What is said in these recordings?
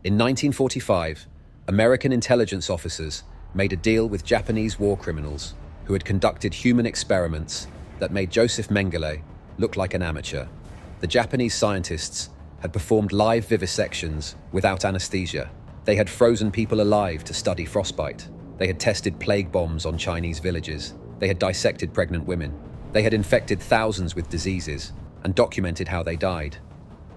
In 1945, American intelligence officers made a deal with Japanese war criminals who had conducted human experiments that made Josef Mengele look like an amateur. The Japanese scientists had performed live vivisections without anesthesia. They had frozen people alive to study frostbite. They had tested plague bombs on Chinese villages. They had dissected pregnant women. They had infected thousands with diseases and documented how they died.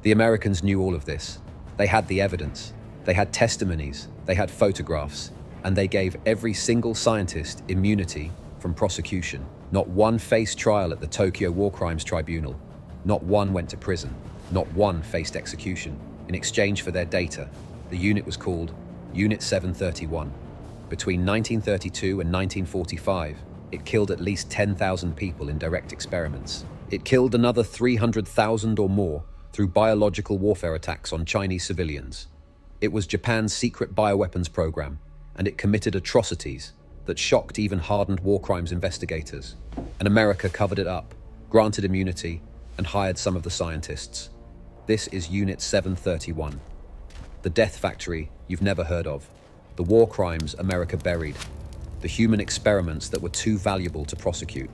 The Americans knew all of this. They had the evidence. They had testimonies. They had photographs. And they gave every single scientist immunity from prosecution. Not one faced trial at the Tokyo War Crimes Tribunal. Not one went to prison. Not one faced execution. In exchange for their data, the unit was called Unit 731. Between 1932 and 1945, it killed at least 10,000 people in direct experiments. It killed another 300,000 or more through biological warfare attacks on Chinese civilians. It was Japan's secret bioweapons program, and it committed atrocities that shocked even hardened war crimes investigators. And America covered it up, granted immunity, and hired some of the scientists. This is Unit 731. The death factory you've never heard of. The war crimes America buried. The human experiments that were too valuable to prosecute.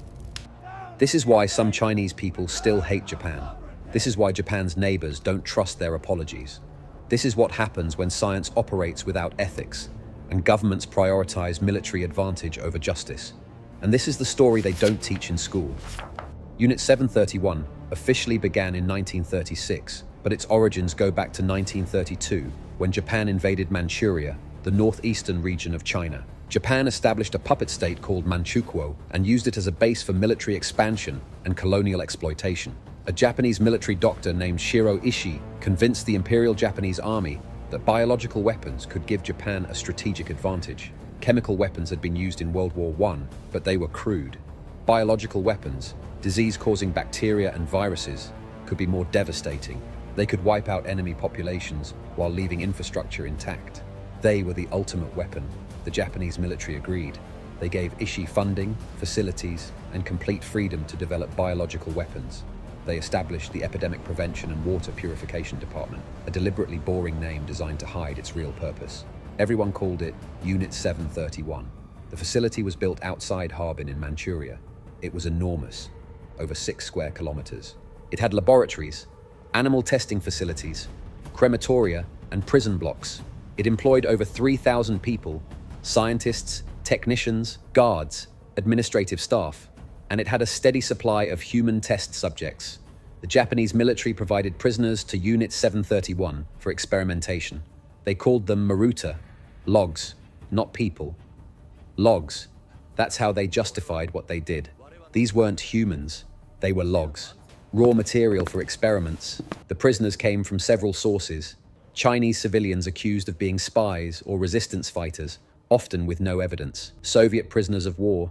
This is why some Chinese people still hate Japan. This is why Japan's neighbors don't trust their apologies. This is what happens when science operates without ethics and governments prioritize military advantage over justice. And this is the story they don't teach in school. Unit 731 officially began in 1936, but its origins go back to 1932, when Japan invaded Manchuria, the northeastern region of China. Japan established a puppet state called Manchukuo and used it as a base for military expansion and colonial exploitation. A Japanese military doctor named Shiro Ishii convinced the Imperial Japanese Army that biological weapons could give Japan a strategic advantage. Chemical weapons had been used in World War I, but they were crude. Biological weapons, disease-causing bacteria and viruses, could be more devastating. They could wipe out enemy populations while leaving infrastructure intact. They were the ultimate weapon. The Japanese military agreed. They gave Ishii funding, facilities, and complete freedom to develop biological weapons. They established the Epidemic Prevention and Water Purification Department, a deliberately boring name designed to hide its real purpose. Everyone called it Unit 731. The facility was built outside Harbin in Manchuria. It was enormous, over 6 square kilometers. It had laboratories, animal testing facilities, crematoria, and prison blocks. It employed over 3,000 people, scientists, technicians, guards, administrative staff, and it had a steady supply of human test subjects. The Japanese military provided prisoners to Unit 731 for experimentation. They called them maruta, logs, not people. Logs. That's how they justified what they did. These weren't humans, they were logs. Raw material for experiments. The prisoners came from several sources. Chinese civilians accused of being spies or resistance fighters, often with no evidence. Soviet prisoners of war,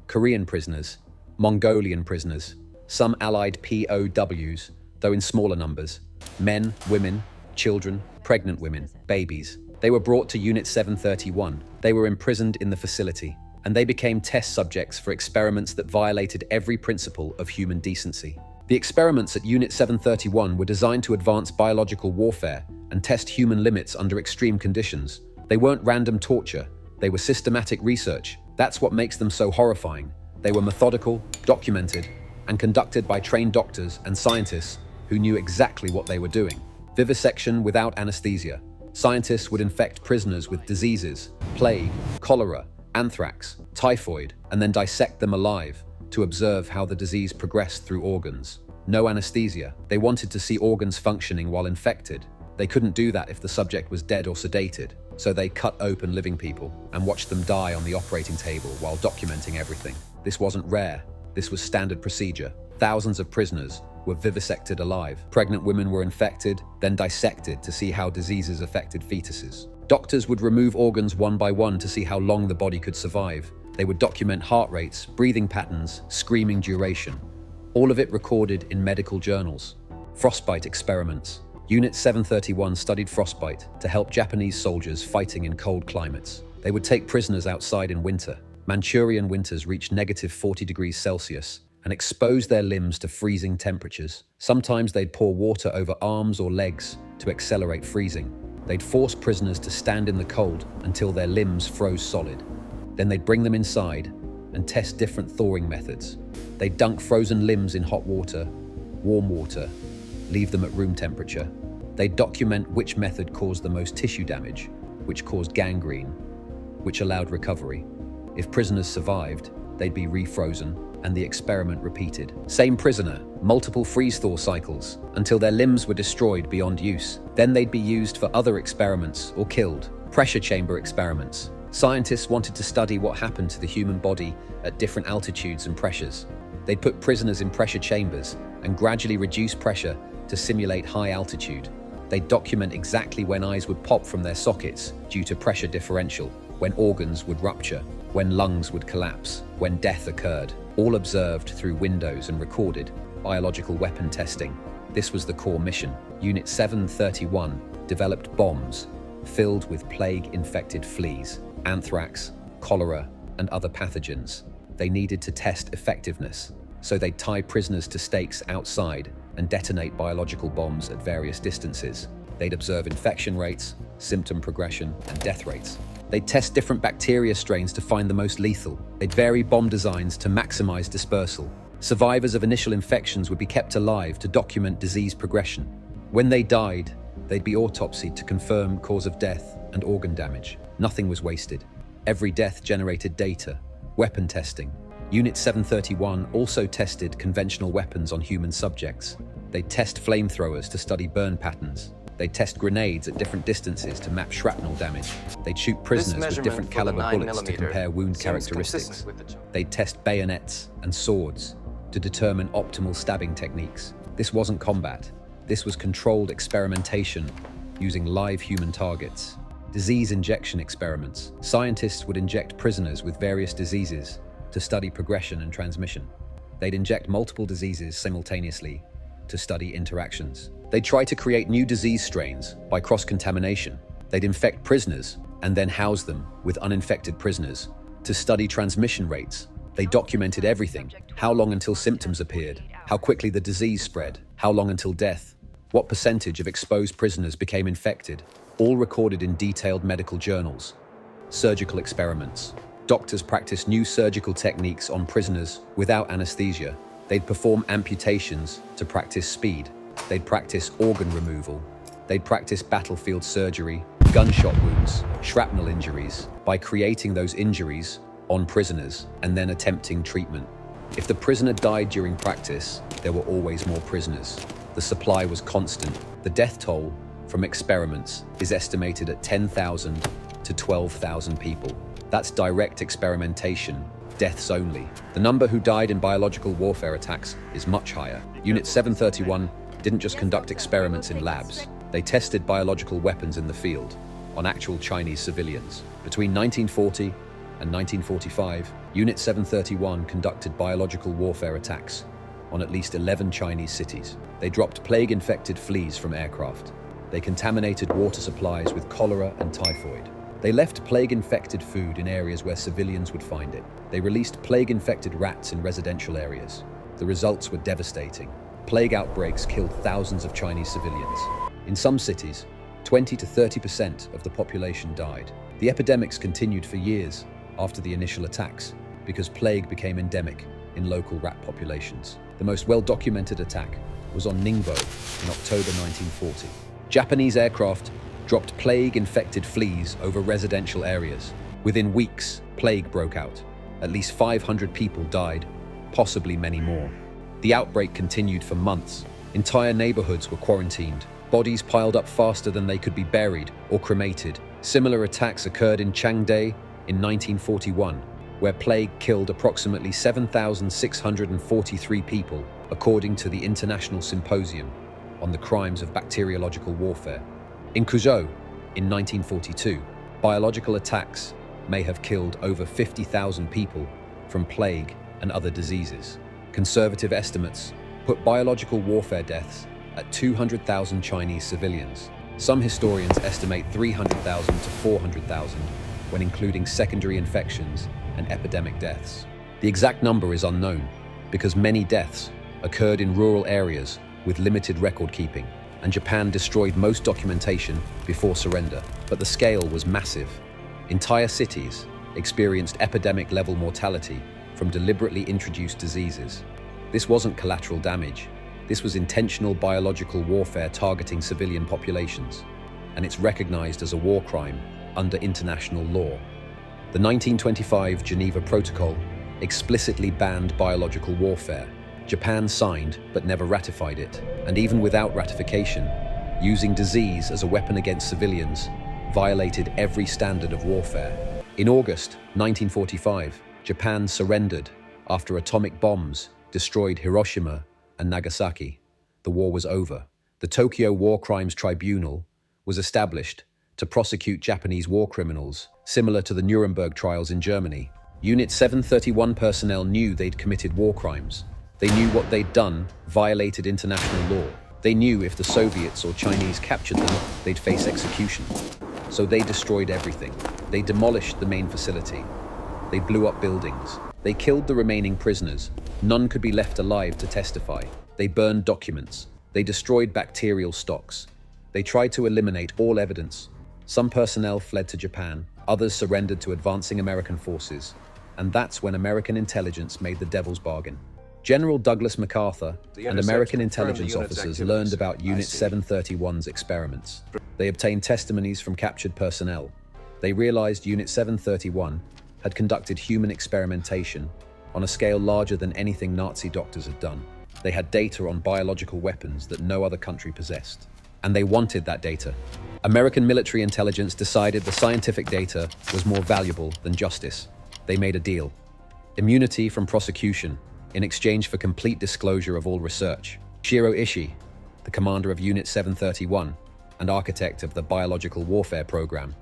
Korean prisoners, Mongolian prisoners, some Allied POWs, though in smaller numbers, men, women, children, pregnant women, babies. They were brought to Unit 731. They were imprisoned in the facility, and they became test subjects for experiments that violated every principle of human decency. The experiments at Unit 731 were designed to advance biological warfare and test human limits under extreme conditions. They weren't random torture, they were systematic research. That's what makes them so horrifying. They were methodical, documented, and conducted by trained doctors and scientists who knew exactly what they were doing. Vivisection without anesthesia. Scientists would infect prisoners with diseases, plague, cholera, anthrax, typhoid, and then dissect them alive to observe how the disease progressed through organs. No anesthesia. They wanted to see organs functioning while infected. They couldn't do that if the subject was dead or sedated, so they cut open living people and watched them die on the operating table while documenting everything. This wasn't rare. This was standard procedure. Thousands of prisoners were vivisected alive. Pregnant women were infected, then dissected to see how diseases affected fetuses. Doctors would remove organs one by one to see how long the body could survive. They would document heart rates, breathing patterns, screaming duration. All of it recorded in medical journals. Frostbite experiments. Unit 731 studied frostbite to help Japanese soldiers fighting in cold climates. They would take prisoners outside in winter. Manchurian winters reached -40°C and expose their limbs to freezing temperatures. Sometimes they'd pour water over arms or legs to accelerate freezing. They'd force prisoners to stand in the cold until their limbs froze solid. Then they'd bring them inside and test different thawing methods. They'd dunk frozen limbs in hot water, warm water, leave them at room temperature. They'd document which method caused the most tissue damage, which caused gangrene, which allowed recovery. If prisoners survived, they'd be refrozen and the experiment repeated. Same prisoner, multiple freeze-thaw cycles until their limbs were destroyed beyond use. Then they'd be used for other experiments or killed. Pressure chamber experiments. Scientists wanted to study what happened to the human body at different altitudes and pressures. They'd put prisoners in pressure chambers and gradually reduce pressure to simulate high altitude. They'd document exactly when eyes would pop from their sockets due to pressure differential, when organs would rupture, when lungs would collapse, when death occurred, all observed through windows and recorded. Biological weapon testing. This was the core mission. Unit 731 developed bombs filled with plague-infected fleas, anthrax, cholera, and other pathogens. They needed to test effectiveness, so they'd tie prisoners to stakes outside and detonate biological bombs at various distances. They'd observe infection rates, symptom progression, and death rates. They'd test different bacteria strains to find the most lethal. They'd vary bomb designs to maximize dispersal. Survivors of initial infections would be kept alive to document disease progression. When they died, they'd be autopsied to confirm cause of death and organ damage. Nothing was wasted. Every death generated data. Weapon testing. Unit 731 also tested conventional weapons on human subjects. They'd test flamethrowers to study burn patterns. They'd test grenades at different distances to map shrapnel damage. They'd shoot prisoners with different caliber bullets to compare wound characteristics. They'd test bayonets and swords to determine optimal stabbing techniques. This wasn't combat. This was controlled experimentation using live human targets. Disease injection experiments. Scientists would inject prisoners with various diseases to study progression and transmission. They'd inject multiple diseases simultaneously to study interactions. They'd try to create new disease strains by cross-contamination. They'd infect prisoners and then house them with uninfected prisoners to study transmission rates. They documented everything: how long until symptoms appeared, how quickly the disease spread, how long until death, what percentage of exposed prisoners became infected, all recorded in detailed medical journals. Surgical experiments. Doctors practiced new surgical techniques on prisoners without anesthesia. They'd perform amputations to practice speed. They'd practice organ removal. They'd practice battlefield surgery, gunshot wounds, shrapnel injuries, by creating those injuries on prisoners and then attempting treatment. If the prisoner died during practice, there were always more prisoners. The supply was constant. The death toll from experiments is estimated at 10,000 to 12,000 people. That's direct experimentation, deaths only. The number who died in biological warfare attacks is much higher. Unit 731 didn't just conduct experiments in labs. They tested biological weapons in the field on actual Chinese civilians. Between 1940 and 1945, Unit 731 conducted biological warfare attacks on at least 11 Chinese cities. They dropped plague-infected fleas from aircraft. They contaminated water supplies with cholera and typhoid. They left plague-infected food in areas where civilians would find it. They released plague-infected rats in residential areas. The results were devastating. Plague outbreaks killed thousands of Chinese civilians. In some cities, 20 to 30% of the population died. The epidemics continued for years after the initial attacks because plague became endemic in local rat populations. The most well-documented attack was on Ningbo in October 1940. Japanese aircraft dropped plague-infected fleas over residential areas. Within weeks, plague broke out. At least 500 people died, possibly many more. The outbreak continued for months. Entire neighborhoods were quarantined. Bodies piled up faster than they could be buried or cremated. Similar attacks occurred in Changde in 1941, where plague killed approximately 7,643 people, according to the International Symposium on the Crimes of Bacteriological Warfare. In Kuzhou, in 1942, biological attacks may have killed over 50,000 people from plague and other diseases. Conservative estimates put biological warfare deaths at 200,000 Chinese civilians. Some historians estimate 300,000 to 400,000 when including secondary infections and epidemic deaths. The exact number is unknown because many deaths occurred in rural areas with limited record keeping. and Japan destroyed most documentation before surrender. But the scale was massive. Entire cities experienced epidemic-level mortality from deliberately introduced diseases. This wasn't collateral damage. This was intentional biological warfare targeting civilian populations, and it's recognized as a war crime under international law. The 1925 Geneva Protocol explicitly banned biological warfare. Japan signed but never ratified it, and even without ratification, using disease as a weapon against civilians violated every standard of warfare. In August 1945, Japan surrendered after atomic bombs destroyed Hiroshima and Nagasaki. The war was over. The Tokyo War Crimes Tribunal was established to prosecute Japanese war criminals, similar to the Nuremberg trials in Germany. Unit 731 personnel knew they'd committed war crimes. They knew what they'd done violated international law. They knew if the Soviets or Chinese captured them, they'd face execution. So they destroyed everything. They demolished the main facility. They blew up buildings. They killed the remaining prisoners. None could be left alive to testify. They burned documents. They destroyed bacterial stocks. They tried to eliminate all evidence. Some personnel fled to Japan. Others surrendered to advancing American forces. And that's when American intelligence made the devil's bargain. General Douglas MacArthur and American intelligence officers learned about Unit 731's experiments. They obtained testimonies from captured personnel. They realized Unit 731 had conducted human experimentation on a scale larger than anything Nazi doctors had done. They had data on biological weapons that no other country possessed. And they wanted that data. American military intelligence decided the scientific data was more valuable than justice. They made a deal. Immunity from prosecution in exchange for complete disclosure of all research. Shiro Ishii, the commander of Unit 731 and architect of the biological warfare program,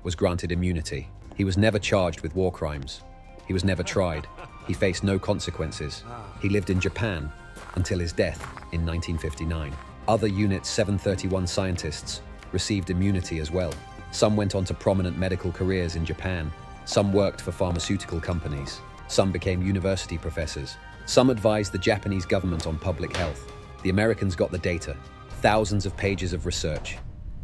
was granted immunity. He was never charged with war crimes. He was never tried. He faced no consequences. He lived in Japan until his death in 1959. Other Unit 731 scientists received immunity as well. Some went on to prominent medical careers in Japan. Some worked for pharmaceutical companies. Some became university professors. Some advised the Japanese government on public health. The Americans got the data, thousands of pages of research,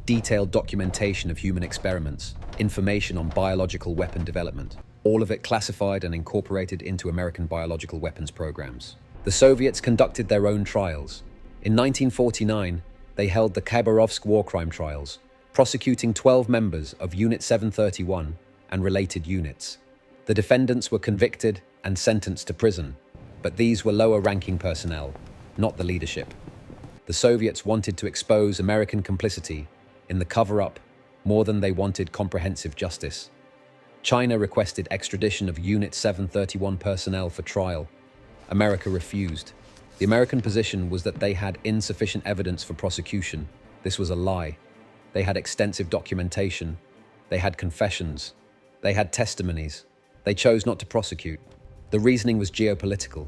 detailed documentation of human experiments, information on biological weapon development, all of it classified and incorporated into American biological weapons programs. The Soviets conducted their own trials. In 1949, they held the Khabarovsk war crime trials, prosecuting 12 members of Unit 731 and related units. The defendants were convicted and sentenced to prison, but these were lower-ranking personnel, not the leadership. The Soviets wanted to expose American complicity in the cover-up more than they wanted comprehensive justice. China requested extradition of Unit 731 personnel for trial. America refused. The American position was that they had insufficient evidence for prosecution. This was a lie. They had extensive documentation. They had confessions. They had testimonies. They chose not to prosecute. The reasoning was geopolitical.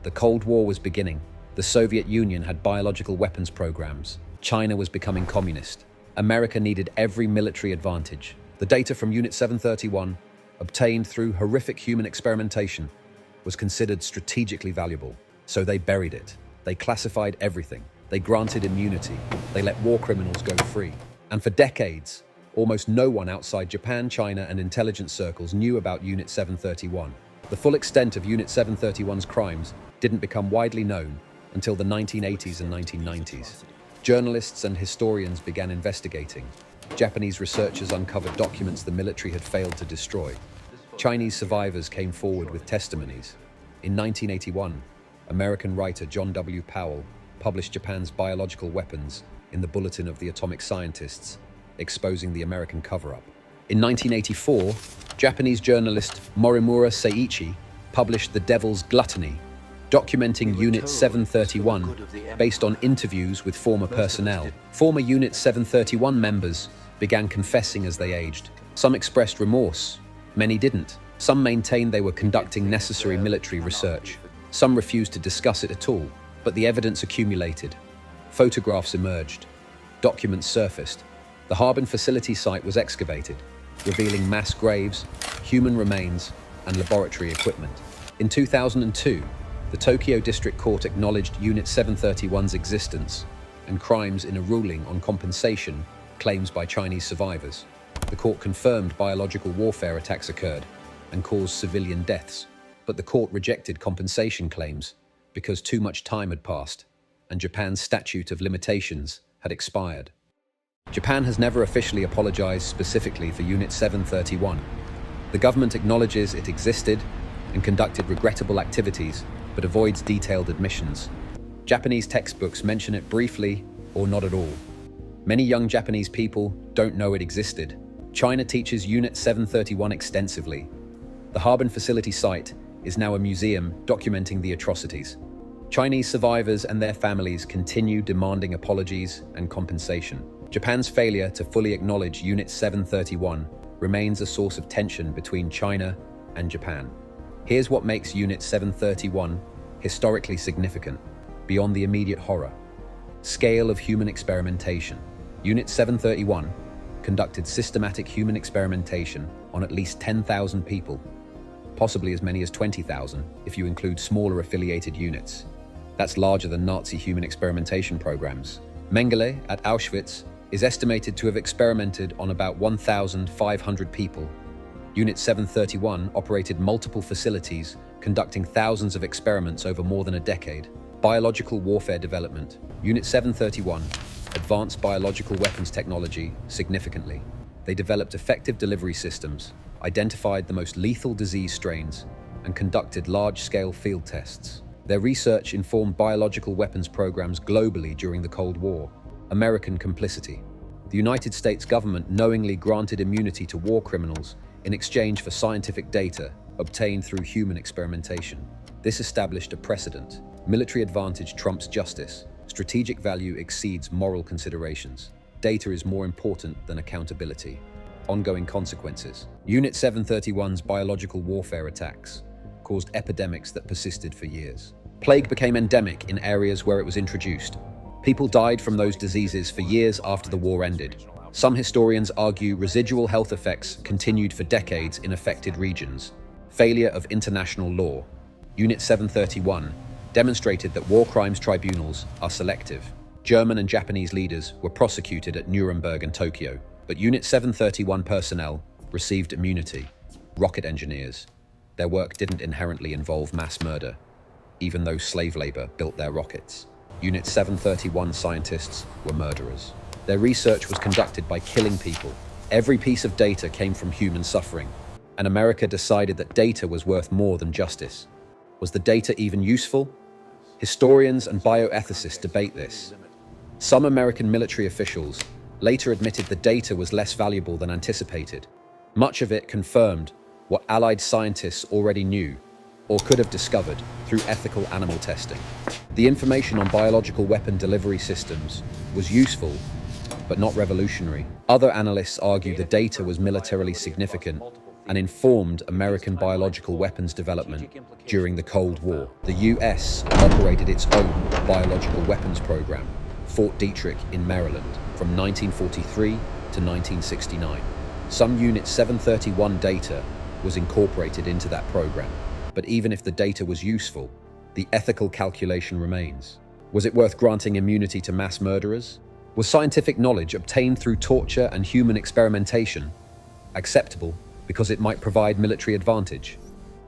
The Cold War was beginning. The Soviet Union had biological weapons programs. China was becoming communist. America needed every military advantage. The data from Unit 731, obtained through horrific human experimentation, was considered strategically valuable. So they buried it. They classified everything. They granted immunity. They let war criminals go free. And for decades, almost no one outside Japan, China, and intelligence circles knew about Unit 731. The full extent of Unit 731's crimes didn't become widely known until the 1980s and 1990s. Journalists and historians began investigating. Japanese researchers uncovered documents the military had failed to destroy. Chinese survivors came forward with testimonies. In 1981, American writer John W. Powell published Japan's biological weapons in the Bulletin of the Atomic Scientists, exposing the American cover-up. In 1984, Japanese journalist Morimura Seiichi published The Devil's Gluttony, documenting Unit 731 based on interviews with former personnel. Former Unit 731 members began confessing as they aged. Some expressed remorse, many didn't. Some maintained they were conducting necessary military research. Some refused to discuss it at all, but the evidence accumulated. Photographs emerged. Documents surfaced. The Harbin Facility site was excavated, revealing mass graves, human remains, and laboratory equipment. In 2002, the Tokyo District Court acknowledged Unit 731's existence and crimes in a ruling on compensation claims by Chinese survivors. The court confirmed biological warfare attacks occurred and caused civilian deaths, but the court rejected compensation claims because too much time had passed and Japan's statute of limitations had expired. Japan has never officially apologized specifically for Unit 731. The government acknowledges it existed and conducted regrettable activities, but avoids detailed admissions. Japanese textbooks mention it briefly or not at all. Many young Japanese people don't know it existed. China teaches Unit 731 extensively. The Harbin Facility site is now a museum documenting the atrocities. Chinese survivors and their families continue demanding apologies and compensation. Japan's failure to fully acknowledge Unit 731 remains a source of tension between China and Japan. Here's what makes Unit 731 historically significant, beyond the immediate horror. Scale of human experimentation. Unit 731 conducted systematic human experimentation on at least 10,000 people, possibly as many as 20,000 if you include smaller affiliated units. That's larger than Nazi human experimentation programs. Mengele at Auschwitz is estimated to have experimented on about 1,500 people. Unit 731 operated multiple facilities, conducting thousands of experiments over more than a decade. Biological warfare development. Unit 731 advanced biological weapons technology significantly. They developed effective delivery systems, identified the most lethal disease strains, and conducted large-scale field tests. Their research informed biological weapons programs globally during the Cold War. American complicity. The United States government knowingly granted immunity to war criminals in exchange for scientific data obtained through human experimentation. This established a precedent. Military advantage trumps justice. Strategic value exceeds moral considerations. Data is more important than accountability. Ongoing consequences. Unit 731's biological warfare attacks caused epidemics that persisted for years. Plague became endemic in areas where it was introduced. People died from those diseases for years after the war ended. Some historians argue residual health effects continued for decades in affected regions. Failure of international law. Unit 731 demonstrated that war crimes tribunals are selective. German and Japanese leaders were prosecuted at Nuremberg and Tokyo, but Unit 731 personnel received immunity. Rocket engineers. Their work didn't inherently involve mass murder, even though slave labor built their rockets. Unit 731 scientists were murderers. Their research was conducted by killing people. Every piece of data came from human suffering, and America decided that data was worth more than justice. Was the data even useful? Historians and bioethicists debate this. Some American military officials later admitted the data was less valuable than anticipated. Much of it confirmed what Allied scientists already knew or could have discovered through ethical animal testing. The information on biological weapon delivery systems was useful, but not revolutionary. Other analysts argue the data was militarily significant and informed American biological weapons development during the Cold War. The US operated its own biological weapons program, Fort Detrick in Maryland, from 1943 to 1969. Some Unit 731 data was incorporated into that program. But even if the data was useful, the ethical calculation remains. Was it worth granting immunity to mass murderers? Was scientific knowledge obtained through torture and human experimentation acceptable because it might provide military advantage?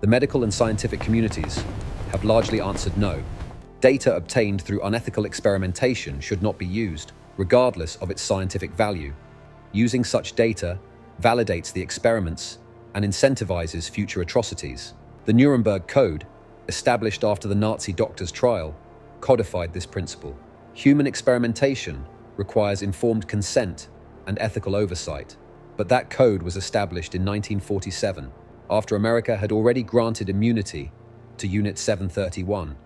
The medical and scientific communities have largely answered no. Data obtained through unethical experimentation should not be used, regardless of its scientific value. Using such data validates the experiments and incentivizes future atrocities. The Nuremberg Code, established after the Nazi doctor's trial, codified this principle. Human experimentation requires informed consent and ethical oversight, but that code was established in 1947, after America had already granted immunity to Unit 731.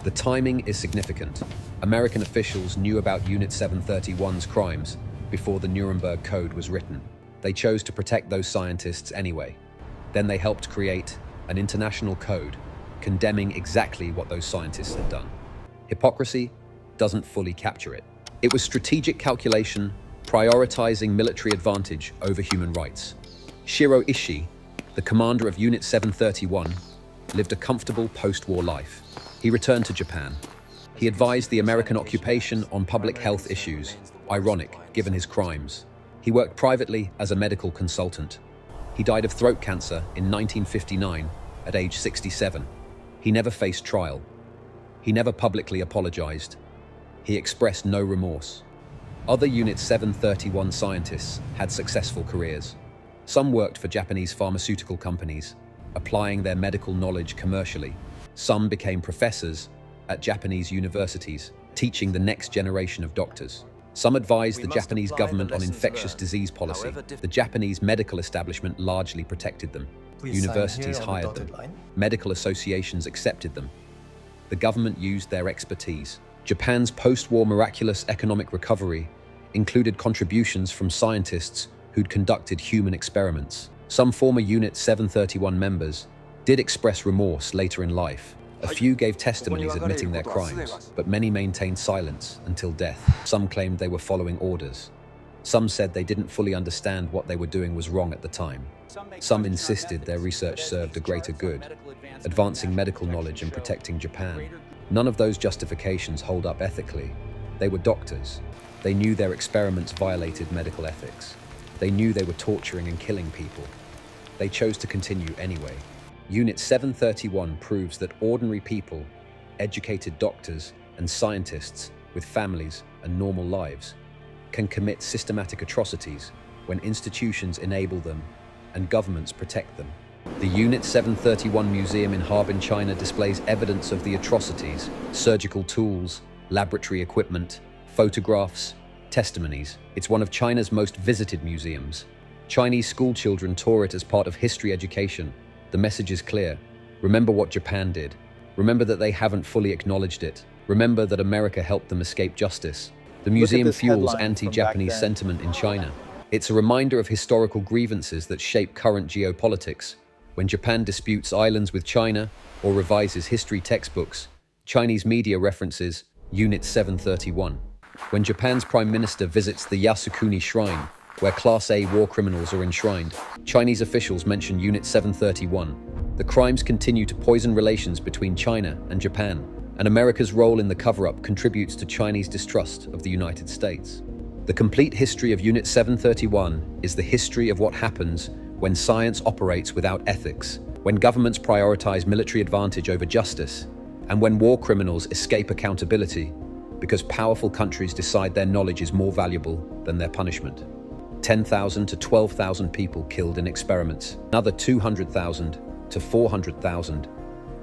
The timing is significant. American officials knew about Unit 731's crimes before the Nuremberg Code was written. They chose to protect those scientists anyway. Then they helped create an international code condemning exactly what those scientists had done. Hypocrisy doesn't fully capture it. It was strategic calculation, prioritizing military advantage over human rights. Shiro Ishii, the commander of Unit 731, lived a comfortable post-war life. He returned to Japan. He advised the American occupation on public health issues, ironic given his crimes. He worked privately as a medical consultant. He died of throat cancer in 1959 at age 67. He never faced trial. He never publicly apologized. He expressed no remorse. Other Unit 731 scientists had successful careers. Some worked for Japanese pharmaceutical companies, applying their medical knowledge commercially. Some became professors at Japanese universities, teaching the next generation of doctors. Some advised the Japanese government on infectious disease policy. The Japanese medical establishment largely protected them. Universities hired them. Medical associations accepted them. The government used their expertise. Japan's post-war miraculous economic recovery included contributions from scientists who'd conducted human experiments. Some former Unit 731 members did express remorse later in life. A few gave testimonies admitting their crimes, but many maintained silence until death. Some claimed they were following orders. Some said they didn't fully understand what they were doing was wrong at the time. Some insisted their research served a greater good, advancing medical knowledge and protecting Japan. None of those justifications hold up ethically. They were doctors. They knew their experiments violated medical ethics. They knew they were torturing and killing people. They chose to continue anyway. Unit 731 proves that ordinary people, educated doctors and scientists with families and normal lives, can commit systematic atrocities when institutions enable them and governments protect them. The Unit 731 Museum in Harbin, China displays evidence of the atrocities, surgical tools, laboratory equipment, photographs, testimonies. It's one of China's most visited museums. Chinese schoolchildren tour it as part of history education. The message is clear. Remember what Japan did. Remember that they haven't fully acknowledged it. Remember that America helped them escape justice. The museum fuels anti-Japanese sentiment in China. It's a reminder of historical grievances that shape current geopolitics. When Japan disputes islands with China or revises history textbooks, Chinese media references Unit 731. When Japan's Prime Minister visits the Yasukuni Shrine, where Class A war criminals are enshrined, Chinese officials mention Unit 731. The crimes continue to poison relations between China and Japan, and America's role in the cover-up contributes to Chinese distrust of the United States. The complete history of Unit 731 is the history of what happens when science operates without ethics, when governments prioritize military advantage over justice, and when war criminals escape accountability because powerful countries decide their knowledge is more valuable than their punishment. 10,000 to 12,000 people killed in experiments, another 200,000 to 400,000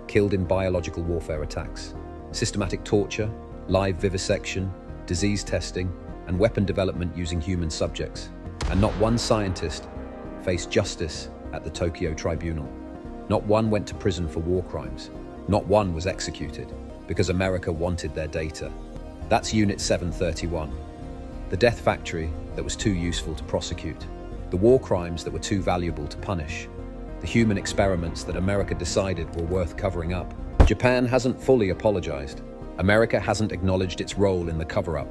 killed in biological warfare attacks. Systematic torture, live vivisection, disease testing, and weapon development using human subjects. And not one scientist faced justice at the Tokyo Tribunal. Not one went to prison for war crimes. Not one was executed because America wanted their data. That's Unit 731. The death factory that was too useful to prosecute. The war crimes that were too valuable to punish. The human experiments that America decided were worth covering up. Japan hasn't fully apologized. America hasn't acknowledged its role in the cover-up.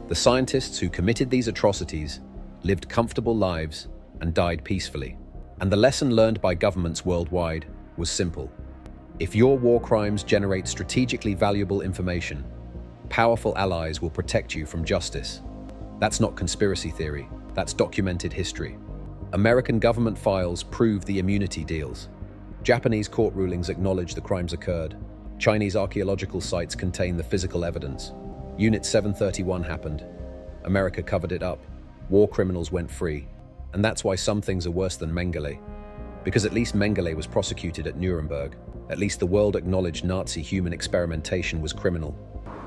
The scientists who committed these atrocities lived comfortable lives and died peacefully. And the lesson learned by governments worldwide was simple. If your war crimes generate strategically valuable information, powerful allies will protect you from justice. That's not conspiracy theory, that's documented history. American government files prove the immunity deals. Japanese court rulings acknowledge the crimes occurred. Chinese archaeological sites contain the physical evidence. Unit 731 happened. America covered it up. War criminals went free. And that's why some things are worse than Mengele. Because at least Mengele was prosecuted at Nuremberg. At least the world acknowledged Nazi human experimentation was criminal.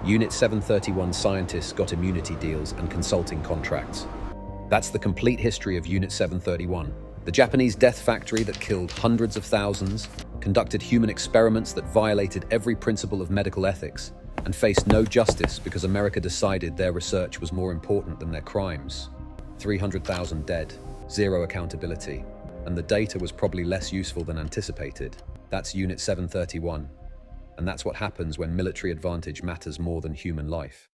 Unit 731 scientists got immunity deals and consulting contracts. That's the complete history of Unit 731. The Japanese death factory that killed hundreds of thousands, conducted human experiments that violated every principle of medical ethics, and faced no justice because America decided their research was more important than their crimes. 300,000 dead, zero accountability, and the data was probably less useful than anticipated. That's Unit 731. And that's what happens when military advantage matters more than human life.